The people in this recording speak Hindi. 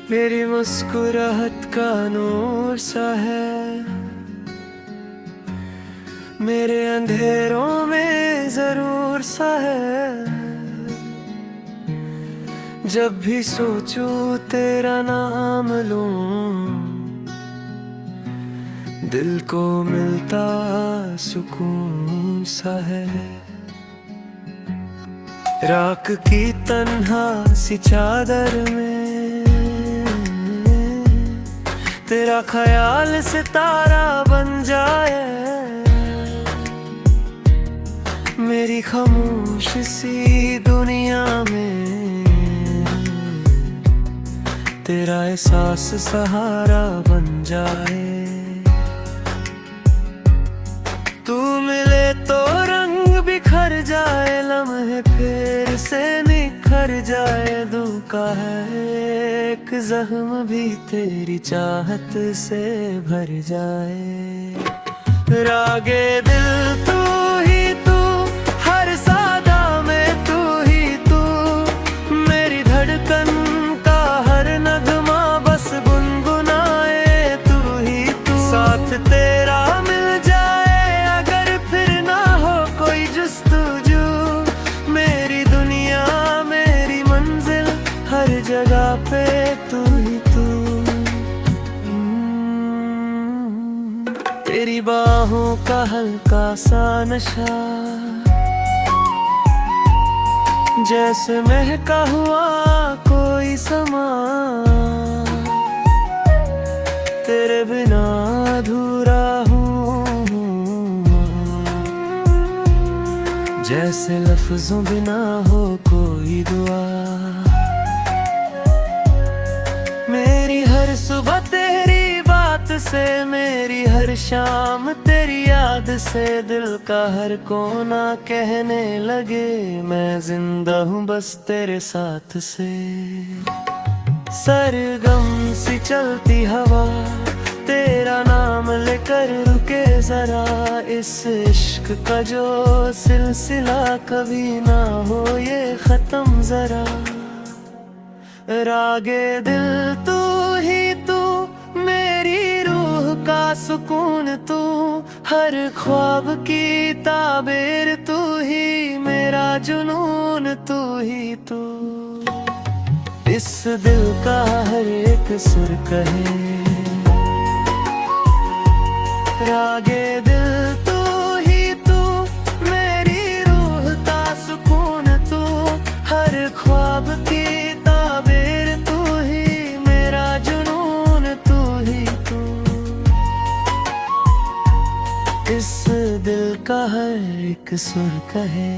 मेरी मुस्कुराहट का नूर सा है, मेरे अंधेरों में जरूर सा है। जब भी सोचूं तेरा नाम लूं, दिल को मिलता सुकून सा है। राख की तन्हा सी चादर में तेरा ख्याल सितारा बन जाए। मेरी खामोश सी दुनिया में तेरा एहसास सहारा बन जाए। तू मिले तो रंग बिखर जाए, लम्हे फिर से निखर जाए। दिल का है एक जख्म भी तेरी चाहत से भर जाए। रागे दिल तू ही तू, हर सादा में तू ही तू। मेरी धड़कन का हर नगमा बस गुनगुनाए तू ही तू। साथ तेरा मिल जाए अगर फिर ना हो कोई जुस्तजू। मेरी दुनिया मेरी मंजिल, हर जगह पे तू ही तू। तेरी बाहों का हल्का सा नशा, जैसे महका हुआ कोई समा। तेरे बिना अधूरा हूँ, जैसे लफ्जों बिना हो कोई दुआ। मेरी हर सुबह तेरी बात से, मेरी हर शाम तेरी याद से। दिल का हर कोना कहने लगे मैं जिंदा हूँ बस तेरे साथ से। सरगम सी चलती हवा तेरा नाम लेकर रुके जरा। इस इश्क का जो सिलसिला कभी ना हो ये खत्म जरा। रागे दिल तू ही तू, मेरी रूह का सुकून तू। हर ख्वाब की ताबीर तू ही, मेरा जुनून तू ही तू। इस दिल का हर एक सुर कहे रागे दिल तू ही तू। मेरी रूह का सुकून तू, हर ख्वाब की ताबीर तू ही, मेरा जुनून तू ही तू। इस दिल का हर एक सुर कहे